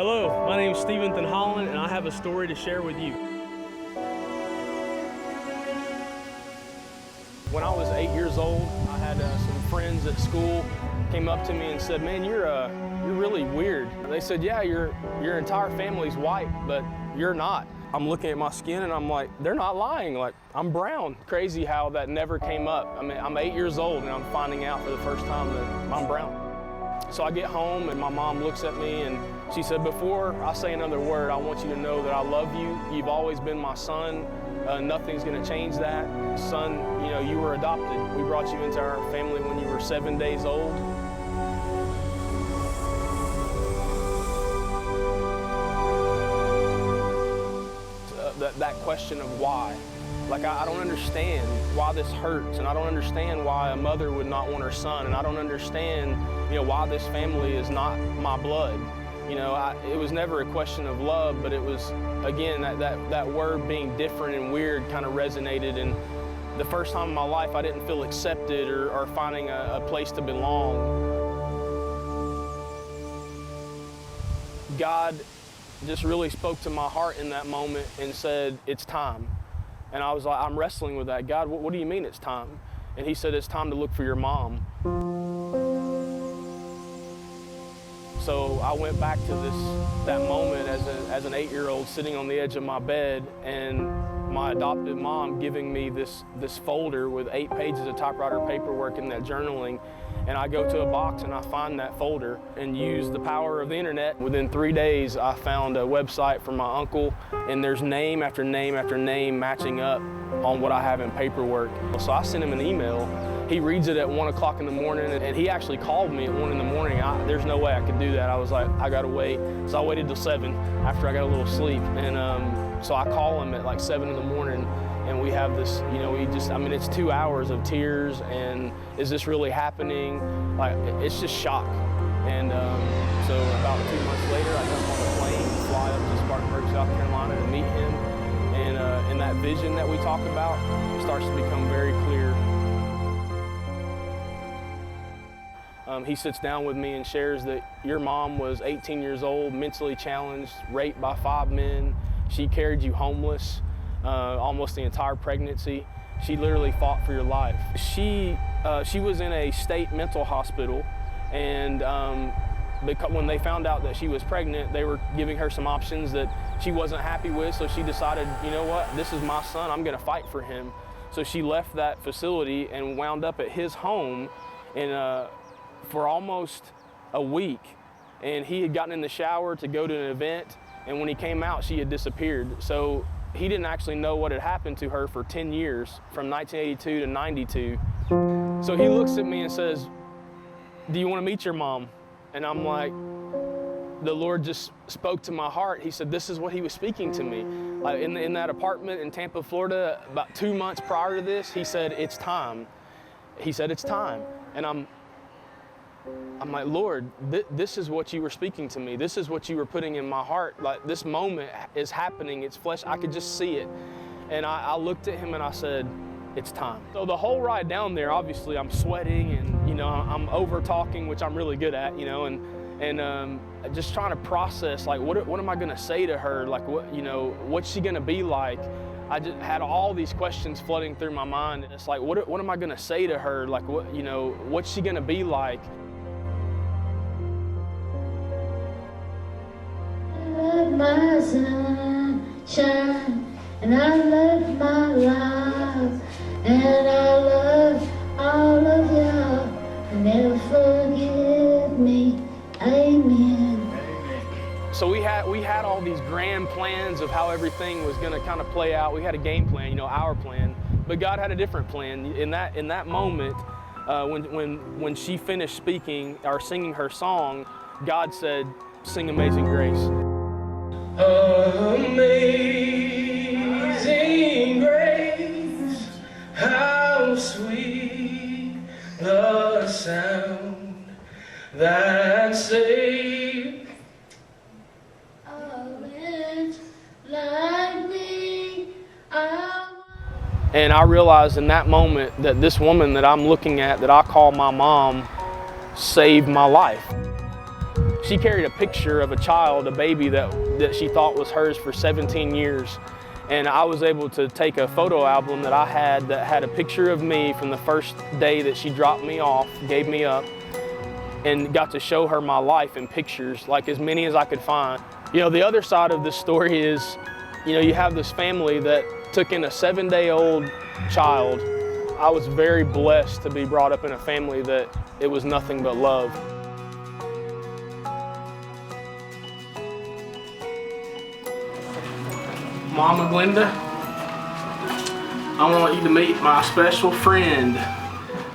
Hello, my name is Holland, and I have a story to share with you. When I was 8 years old, I had some friends at school came up to me and said, "Man, you're really weird." They said, "Yeah, your entire family's white, but you're not." I'm looking at my skin and I'm like, they're not lying. Like, I'm brown. Crazy how that never came up. I mean, I'm 8 years old and I'm finding out for the first time that I'm brown. So I get home and my mom looks at me and she said, "Before I say another word, I want you to know that I love you. You've always been my son. Nothing's gonna change that. Son, you were adopted. We brought you into our family when you were 7 days old." That question of why. Like, I don't understand why this hurts, and I don't understand why a mother would not want her son, and I don't understand, why this family is not my blood. It was never a question of love, but it was, again, that word being different and weird kind of resonated. And the first time in my life I didn't feel accepted or finding a place to belong. God just really spoke to my heart in that moment and said, "It's time." And I was like, I'm wrestling with that. "God, what do you mean it's time?" And he said, "It's time to look for your mom." So I went back to that moment as an 8-year-old sitting on the edge of my bed, and my adopted mom giving me this folder with 8 pages of typewriter paperwork and that journaling. And I go to a box and I find that folder and use the power of the internet. Within 3 days, I found a website from my uncle, and there's name after name after name matching up on what I have in paperwork. So I sent him an email. He reads it at 1 o'clock in the morning, and he actually called me at 1 in the morning. There's no way I could do that. I was like, I gotta wait. So I waited till 7 after I got a little sleep. And so I call him at like 7 in the morning, and we have this, it's 2 hours of tears, and is this really happening? Like, it's just shock. And so about 2 months later, I jump on a plane, fly up to Spartanburg, South Carolina to meet him. And that vision that we talk about starts to become very clear. He sits down with me and shares that your mom was 18 years old, mentally challenged, raped by 5 men. She carried you homeless almost the entire pregnancy. She literally fought for your life. She was in a state mental hospital, and because when they found out that she was pregnant, they were giving her some options that she wasn't happy with, so she decided, you know what, this is my son, I'm gonna fight for him. So she left that facility and wound up at his home for almost a week. And he had gotten in the shower to go to an event, and when he came out, she had disappeared. So he didn't actually know what had happened to her for 10 years, from 1982 to 92. So he looks at me and says, "Do you want to meet your mom?" And I'm like, the Lord just spoke to my heart. He said, this is what he was speaking to me. In that apartment in Tampa, Florida, about 2 months prior to this, he said, "It's time." He said, "It's time." And I'm like, "Lord, this is what you were speaking to me. This is what you were putting in my heart. Like, this moment is happening. It's flesh. I could just see it." And I looked at him and I said, "It's time." So the whole ride down there, obviously I'm sweating and, I'm over talking, which I'm really good at, and just trying to process, like, what am I gonna say to her? Like, what's she gonna be like? I just had all these questions flooding through my mind. And it's like, what am I gonna say to her? Like, what's she gonna be like? My sunshine, and I love my life, and I love all of y'all, and never forgive me. Amen. So we had all these grand plans of how everything was going to kind of play out. We had a game plan, our plan, but God had a different plan. In that moment, when she finished speaking or singing her song, God said, "Sing Amazing Grace." Amazing grace, how sweet the sound that saved a wretch like me. And I realized in that moment that this woman that I'm looking at, that I call my mom, saved my life. She carried a picture of a child, a baby that she thought was hers for 17 years. And I was able to take a photo album that I had that had a picture of me from the first day that she dropped me off, gave me up, and got to show her my life in pictures, like as many as I could find. You know, the other side of this story is, you know, you have this family that took in a 7-day-old child. I was very blessed to be brought up in a family that it was nothing but love. Mama Glenda, I want you to meet my special friend.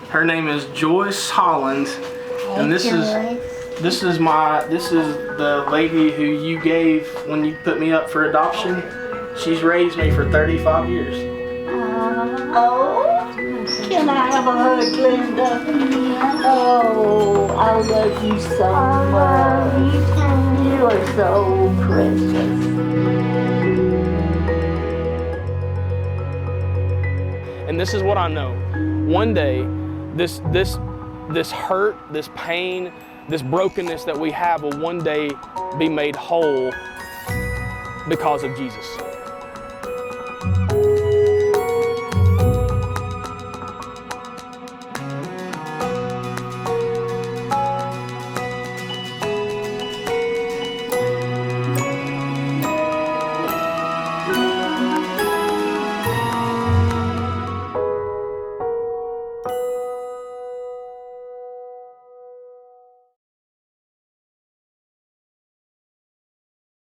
Her name is Joyce Holland, and this is the lady who you gave when you put me up for adoption. She's raised me for 35 years. Oh, can I have a hug, Glenda? Oh, I love you so much. You are so precious. And this is what I know. One day, this hurt, this pain, this brokenness that we have will one day be made whole because of Jesus.